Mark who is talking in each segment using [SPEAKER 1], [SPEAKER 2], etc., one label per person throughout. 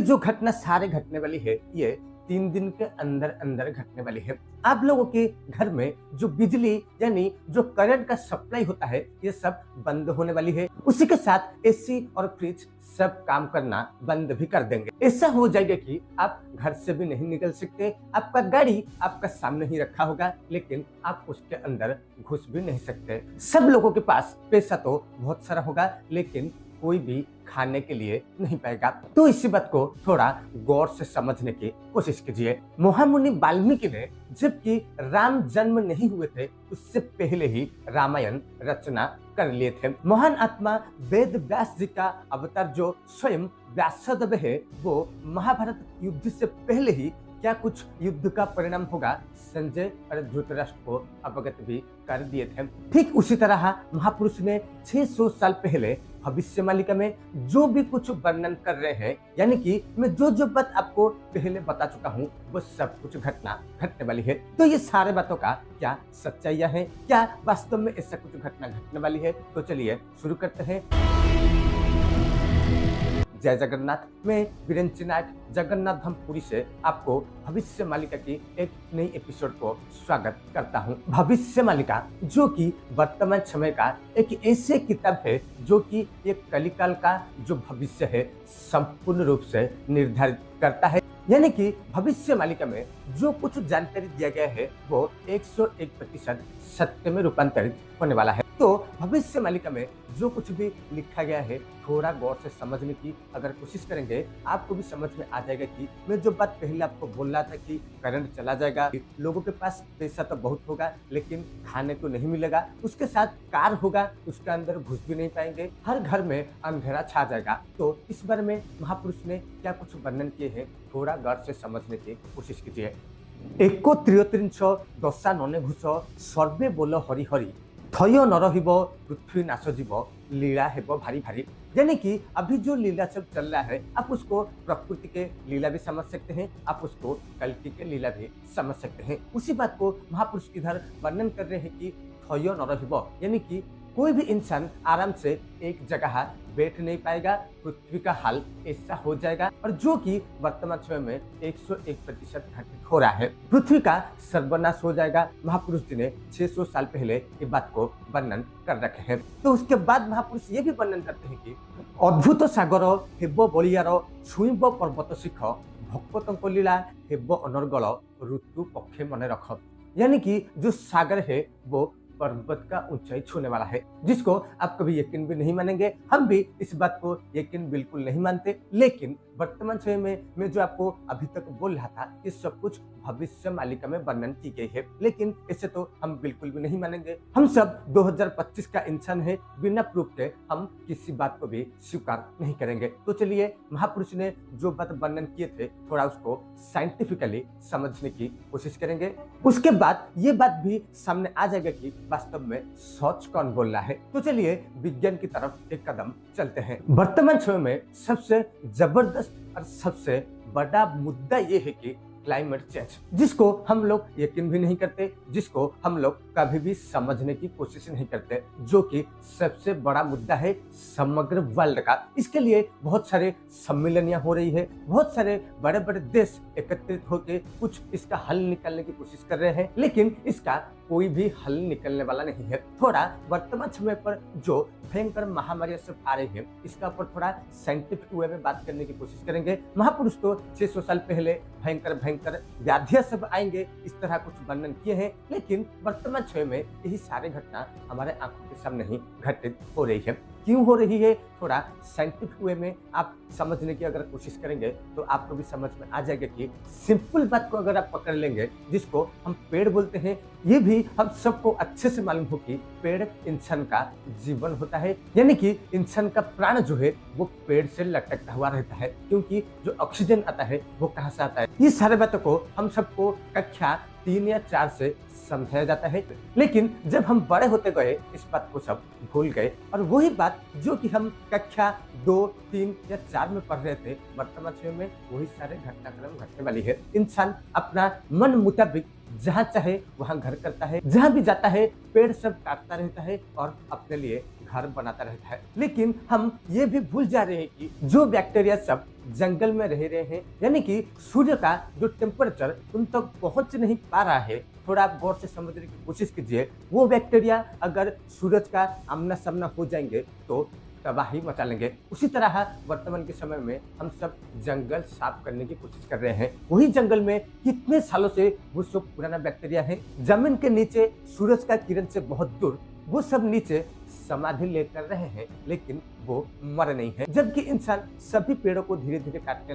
[SPEAKER 1] ये जो घटना सारे घटने वाली है ये 3 दिन के अंदर अंदर घटने वाली है। आप लोगों के घर में जो बिजली यानी जो करंट का सप्लाई होता है ये सब बंद होने वाली है। उसी के साथ एसी और फ्रिज सब काम करना बंद भी कर देंगे। ऐसा हो जाएगा कि आप घर से भी नहीं निकल सकते। आपका गाड़ी आपका सामने ही रखा होगा लेकिन आप उसके अंदर घुस भी नहीं सकते। सब लोगों के पास पैसा तो बहुत सारा होगा लेकिन कोई भी खाने के लिए नहीं पाएगा। तो इसी बात को थोड़ा गौर से समझने की कोशिश कीजिए। महामुनि वाल्मीकि ने जबकि राम जन्म नहीं हुए थे उससे पहले ही रामायण रचना कर लिए थे। महान आत्मा वेद व्यास जी का अवतार जो स्वयं व्यासदेव है वो महाभारत युद्ध से पहले ही क्या कुछ युद्ध का परिणाम होगा संजय और धृतराष्ट्र को अवगत भी कर दिए थे। ठीक उसी तरह महापुरुष ने 600 साल पहले भविष्यवाणी में जो भी कुछ वर्णन कर रहे हैं यानी कि मैं जो बात आपको पहले बता चुका हूँ वो सब कुछ घटना घटने वाली है। तो ये सारे बातों का क्या सच्चाइयाँ है, क्या वास्तव में ऐसा कुछ घटना घटने वाली है? तो चलिए शुरू करते हैं। जय जगन्नाथ। मैं वीरेंद्र नायक जगन्नाथ धाम पुरी से आपको भविष्य मालिका की एक नई एपिसोड को स्वागत करता हूं। भविष्य मालिका जो कि वर्तमान समय का एक ऐसे किताब है जो कि एक कलिकाल का जो भविष्य है संपूर्ण रूप से निर्धारित करता है। यानी कि भविष्य मालिका में जो कुछ जानकारी दिया गया है वो 101% सत्य में रूपांतरित होने वाला है। तो भविष्य मालिका में जो कुछ भी लिखा गया है थोड़ा गौर से समझने की अगर कोशिश करेंगे आपको भी समझ में आ जाएगा कि मैं जो बात पहले आपको बोल रहा था कि करंट चला जाएगा, लोगों के पास पैसा तो बहुत होगा लेकिन खाने को नहीं मिलेगा, उसके साथ कार होगा उसके अंदर घुस भी नहीं पाएंगे, हर घर में अंधेरा छा जाएगा। तो इस बारे में महापुरुष ने क्या कुछ वर्णन किए हैं थोड़ा गौर से समझने की कोशिश कीजिए। एको त्रियत्रिंश दशा नने घुष सर्वे बोल हरि हरि थय न रहिब पृथ्वी नाश जीव लीला हेब भारी भारी। यानी कि अभी जो लीला सब चल रहा है आप उसको प्रकृति के लीला भी समझ सकते हैं, आप उसको कल्कि के लीला भी समझ सकते हैं। उसी बात को महापुरुष इधर वर्णन कर रहे हैं कि थय न रहिब यानी कि कोई भी इंसान आराम से एक जगह बैठ नहीं पाएगा, पृथ्वी का हाल ऐसा हो जाएगा और जो कि वर्तमान समय में 101% घटित हो रहा है। पृथ्वी का सर्वनाश हो जाएगा। महापुरुष जी ने 600 साल पहले ये बात को वर्णन कर रखे हैं। तो उसके बाद महापुरुष ये भी वर्णन करते हैं कि अद्भुत सागर हेब बलियार छुईब पर्वत शिख भक्तों लीला हेब अनर्गल ऋतु पक्षे मन रख। यानी कि जो सागर है वो पर्वत का ऊंचाई छूने वाला है जिसको आप कभी यकीन भी नहीं मानेंगे। हम भी इस बात को यकीन बिल्कुल नहीं मानते लेकिन वर्तमान समय में मैं जो आपको अभी तक बोल रहा था ये सब कुछ भविष्य मालिका में वर्णन की गई है लेकिन इसे तो हम बिल्कुल भी नहीं मानेंगे। हम सब 2025 का इंसान है, बिना प्रूफ के हम किसी बात को भी स्वीकार नहीं करेंगे। तो चलिए महापुरुष ने जो बात वर्णन किए थे थोड़ा उसको साइंटिफिकली समझने की कोशिश करेंगे। उसके बाद ये बात भी सामने आ जाएगा कि वास्तव में सच कौन बोल रहा है। तो चलिए विज्ञान की तरफ एक कदम चलते हैं। वर्तमान समय में सबसे जबरदस्त और सबसे बड़ा मुद्दा ये है कि क्लाइमेट चेंज, जिसको हम लोग यकीन भी नहीं करते, जिसको हम लोग कभी भी समझने की कोशिश नहीं करते, जो कि सबसे बड़ा मुद्दा है समग्र वर्ल्ड का। इसके लिए बहुत सारे सम्मेलनियां हो रही है, बहुत सारे बड़े बड़े देश एकत्रित होकर कुछ इसका हल निकालने की कोशिश कर रहे हैं लेकिन इसका कोई भी हल निकलने वाला नहीं है। थोड़ा वर्तमान समय पर जो भयंकर महामारी सब आ रही है इसका ऊपर थोड़ा साइंटिफिक वे में बात करने की कोशिश करेंगे। महापुरुष तो 600 साल पहले भयंकर व्याधियां सब आएंगे इस तरह कुछ वर्णन किए हैं लेकिन वर्तमान समय में यही सारे घटना हमारे आंखों के सामने ही घटित हो रही है। क्यों हो रही है थोड़ा साइंटिफिक वे में आप समझने की अगर कोशिश करेंगे तो आपको भी समझ में आ जाएगा कि सिंपल बात को अगर आप पकड़ लेंगे जिसको हम पेड़ बोलते हैं, ये भी हम सबको अच्छे से मालूम हो कि पेड़ इंसान का जीवन होता है। यानी कि इंसान का प्राण जो है वो पेड़ से लटकता हुआ रहता है क्योंकि जो ऑक्सीजन आता है वो कहाँ से आता है। ये सारे बातों को हम सबको कक्षा 3 या 4 से समझाया जाता है लेकिन जब हम बड़े होते गए इस बात को सब भूल गए और वही बात जो कि हम कक्षा 2, 3 या 4 में पढ़ रहे थे वर्तमान समय में वही सारे घटनाक्रम घटने वाली है। इंसान अपना मन मुताबिक जहाँ चाहे वहाँ घर करता है, जहाँ भी जाता है पेड़ सब काटता रहता है और अपने लिए घर बनाता रहता है। लेकिन हम ये भी भूल जा रहे हैं कि जो बैक्टीरिया सब जंगल में रह रहे हैं, यानी कि सूर्य का जो टेम्परेचर उन तक पहुंच नहीं पा रहा है, थोड़ा आप गौर से समझने की कोशिश कीजिए। वो बैक्टीरिया अगर सूरज का आमना सामना हो जाएंगे तो तबाही मचा लेंगे। उसी तरह वर्तमान के समय में हम सब जंगल साफ करने की कोशिश कर रहे हैं। वही जंगल में कितने सालों से वो सब पुराना बैक्टीरिया है, जमीन के नीचे सूरज का किरण से बहुत दूर वो सब नीचे समाधि लेकर रहे हैं, लेकिन वो मर नहीं है। जबकि इंसान सभी पेड़ों को धीरे धीरे काटने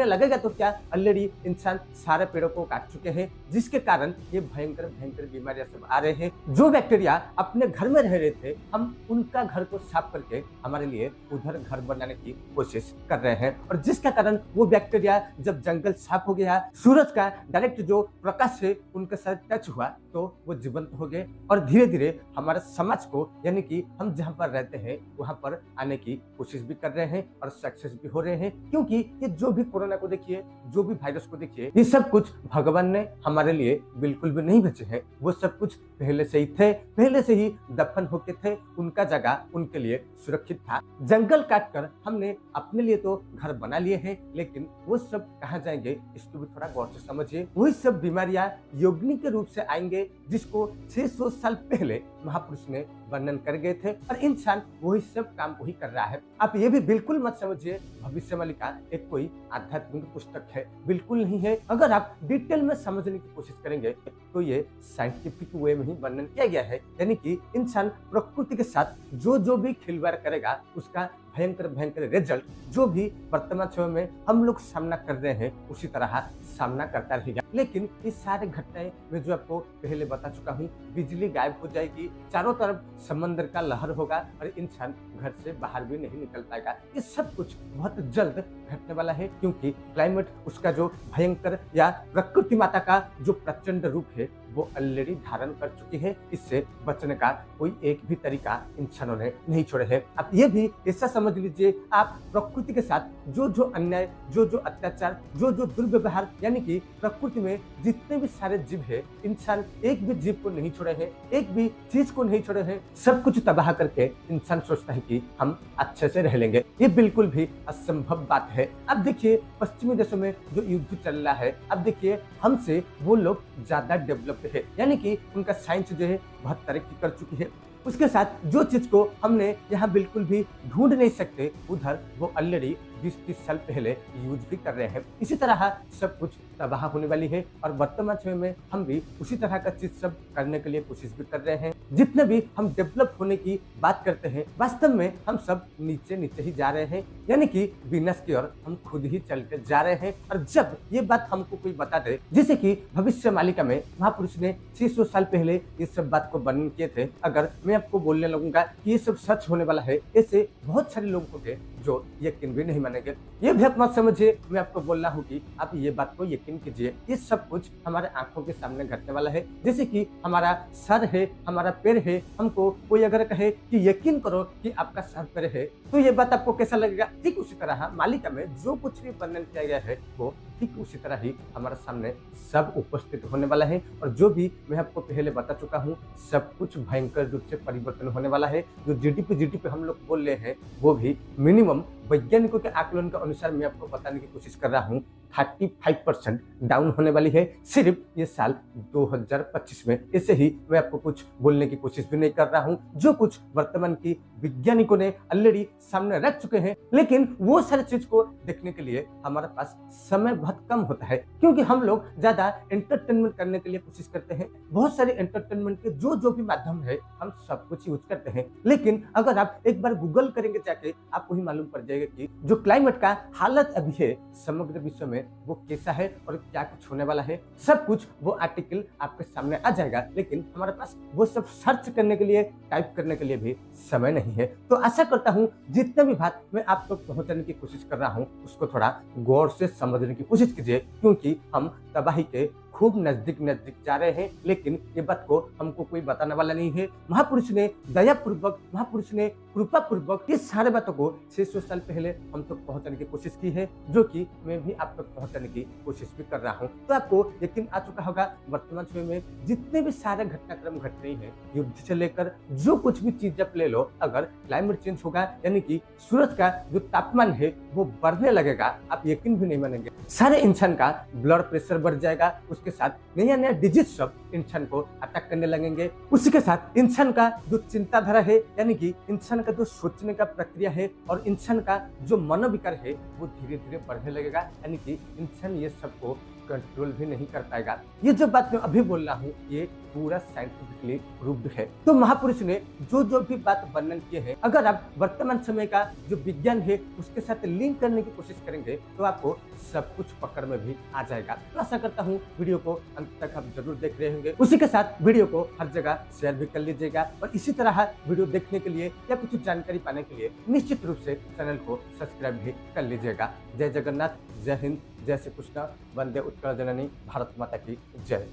[SPEAKER 1] लगेगा तो क्या ऑलरेडी इंसान सारे पेड़ों को काट चुके हैं, जिसके कारण ये भयंकर भयंकर बीमारियां सब आ रहे हैं। जो बैक्टीरिया अपने घर में रह रहे थे, हम उनका घर को साफ करके हमारे लिए उधर घर बनाने की कोशिश कर रहे हैं, और जिसका कारण वो बैक्टीरिया जब जंगल साफ हो गया, सूरज का डायरेक्ट जो प्रकाश है उनके साथ टच हुआ तो वो जीवंत हो गए, और धीरे धीरे हमारे समाज को, यानी कि हम जहाँ पर रहते हैं वहां पर आने की कोशिश भी कर रहे हैं और सक्सेस भी हो रहे हैं। क्योंकि ये जो भी कोरोना को देखिए, जो भी वायरस को देखिए, ये सब कुछ भगवान ने हमारे लिए बिल्कुल भी नहीं भेजे हैं। वो सब कुछ पहले से ही थे, पहले से ही दफन होके थे, उनका जगह उनके लिए सुरक्षित था। जंगल काटकर हमने अपने लिए तो घर बना लिए हैं, लेकिन वो सब कहाँ जाएंगे इसको भी थोड़ा गौर से समझिए। वही सब बीमारियां योगिनी के रूप से आएंगे, जिसको 600 साल पहले महापुरुष ने वर्णन कर गए थे, और इंसान वही सब काम वही कर रहा है। आप ये भी बिल्कुल मत समझिए भविष्य मालिका एक कोई आध्यात्मिक पुस्तक है, बिल्कुल नहीं है। अगर आप डिटेल में समझने की कोशिश करेंगे तो ये साइंटिफिक वे में ही वर्णन किया गया है, यानी कि इंसान प्रकृति के साथ जो भी खिलवाड़ करेगा उसका भयंकर भयंकर रिजल्ट जो भी वर्तमान समय में हम लोग सामना कर रहे हैं उसी तरह सामना करता रहेगा। लेकिन इस सारे घटनाएं मैं जो आपको पहले बता चुका हूँ, बिजली गायब हो जाएगी, चारों तरफ समंदर का लहर होगा और इंसान घर से बाहर भी नहीं निकल पाएगा। ये सब कुछ बहुत जल्द घटने वाला है, क्योंकि क्लाइमेट उसका जो भयंकर या प्रकृति माता का जो प्रचंड रूप है वो ऑलरेडी धारण कर चुकी है। इससे बचने का कोई एक भी तरीका इंसानों ने नहीं छोड़े है। आप ये भी ऐसा समझ लीजिए, आप प्रकृति के साथ जो अन्याय, जो अत्याचार, जो दुर्व्यवहार, यानी कि प्रकृति में जितने भी सारे जीव है, इंसान एक भी जीव को नहीं छोड़े हैं, एक भी चीज को नहीं छोड़े हैं, सब कुछ तबाह करके इंसान सोचता है कि हम अच्छे से रह लेंगे। ये बिल्कुल भी असंभव बात है। अब देखिए पश्चिमी देशों में जो युद्ध चल रहा है, अब देखिए हमसे वो लोग ज्यादा डेवलप्ड है, यानी कि उनका साइंस जो है बहुत तरक्की कर चुकी है। उसके साथ जो चीज को हमने यहाँ बिल्कुल भी ढूंढ नहीं सकते, उधर वो ऑलरेडी 20-30 साल पहले यूज भी कर रहे हैं। इसी तरह सब कुछ तबाह होने वाली है, और वर्तमान समय में हम भी उसी तरह का चीज सब करने के लिए कोशिश भी कर रहे हैं। जितने भी हम डेवलप होने की बात करते हैं, वास्तव में हम सब नीचे नीचे ही जा रहे हैं, यानी कि विनाश की ओर हम खुद ही चलते जा रहे हैं। और जब ये बात हमको कोई बता दे, जैसे कि भविष्य मालिका में महापुरुष ने 600 साल पहले ये सब बात को वर्णन किए थे, अगर मैं आपको बोलने लगूंगा कि ये सब सच होने वाला है, ऐसे बहुत सारे लोग होंगे जो यकीन भी नहीं मानेंगे। ये भी आप मत समझिए, मैं आपको बोल रहा हूँ कि आप ये बात को यकीन कीजिए। ये सब कुछ हमारे आंखों के सामने घटने वाला है। जैसे कि हमारा सर है, हमारा पैर है, हमको कोई अगर कहे कि यकीन करो कि आपका सर पैर है, तो ये बात आपको कैसा लगेगा? ठीक उसी तरह मालिका में जो कुछ भी वर्णन किया गया है वो ठीक उसी तरह ही हमारे सामने सब उपस्थित होने वाला है। और जो भी मैं आपको पहले बता चुका हूँ, सब कुछ भयंकर रूप से परिवर्तन होने वाला है। जो जीडीपी हम लोग बोल रहे हैं, वो भी मिनिमम वैज्ञानिकों के आकलन के अनुसार मैं आपको बताने की कोशिश कर रहा हूँ 35% डाउन होने वाली है सिर्फ ये साल 2025 में। ऐसे ही मैं आपको कुछ बोलने की कोशिश भी नहीं कर रहा हूँ, जो कुछ वर्तमान की वैज्ञानिकों ने ऑलरेडी सामने रख चुके हैं। लेकिन वो सारी चीज को देखने के लिए हमारे पास समय बहुत कम होता है, क्योंकि हम लोग ज्यादा एंटरटेनमेंट करने के लिए कोशिश करते हैं। बहुत सारे एंटरटेनमेंट के जो भी माध्यम है हम सब कुछ यूज करते हैं। लेकिन अगर आप एक बार गूगल करेंगे जाके, आपको ही मालूम पड़ जाएगा कि जो क्लाइमेट का हालत अभी है समग्र विश्व में वो कैसा है और क्या कुछ होने वाला है, सब कुछ वो आर्टिकल आपके सामने आ जाएगा। लेकिन हमारे पास वो सब सर्च करने के लिए, टाइप करने के लिए भी समय नहीं है। तो आशा करता हूँ जितने भी बात मैं आप तक पहुंचाने की कोशिश कर रहा हूँ उसको थोड़ा गौर से समझने की कोशिश कीजिए, क्योंकि हम तबाही के खूब नजदीक जा रहे हैं। लेकिन ये बात को हमको कोई बताने वाला नहीं है। महापुरुष ने दयापूर्वक, महापुरुष ने कृपा पूर्वक ये सारे बातों को 600 साल पहले हम तक पहुंचाने की कोशिश की है, जो कि मैं भी आप तक पहुंचाने की कोशिश भी कर रहा हूं। तो आपको यकीन आ चुका होगा वर्तमान समय में जितने भी सारे घटनाक्रम घट रही हैं, युद्ध से लेकर जो कुछ भी चीज आप ले लो, अगर क्लाइमेट चेंज होगा यानी कि सूरज का जो तापमान है वो बढ़ने लगेगा, आप यकीन भी नहीं मानेंगे। सारे इंसान का ब्लड प्रेशर बढ़ जाएगा, उसके साथ नया नया डिजीज सब इंसान को अटैक करने लगेंगे। उसी के साथ इंसान का जो चिंताधारा है यानी कि इंसान का जो सोचने का प्रक्रिया है और इंसान का जो मनोविकार है वो धीरे धीरे बढ़ने लगेगा, यानी कि इंसान ये सबको कंट्रोल भी नहीं कर पाएगा। ये जो बात मैं अभी बोल रहा हूँ ये पूरा साइंटिफिकली प्रूव्ड है। तो महापुरुष ने जो जो भी बात वर्णन किए हैं, अगर आप वर्तमान समय का जो विज्ञान है उसके साथ लिंक करने की कोशिश करेंगे तो आपको सब कुछ पकड़ में भी आ जाएगा। तो आशा करता हूँ वीडियो को अंत तक आप जरूर देख रहे होंगे। उसी के साथ वीडियो को हर जगह शेयर भी कर लीजिएगा और इसी तरह वीडियो देखने के लिए या कुछ जानकारी पाने के लिए निश्चित रूप से चैनल को सब्सक्राइब भी कर लीजिएगा। जय जगन्नाथ, जय हिंद, जय श्री कृष्ण, वंदे उत्कल जननी, भारत माता की जय।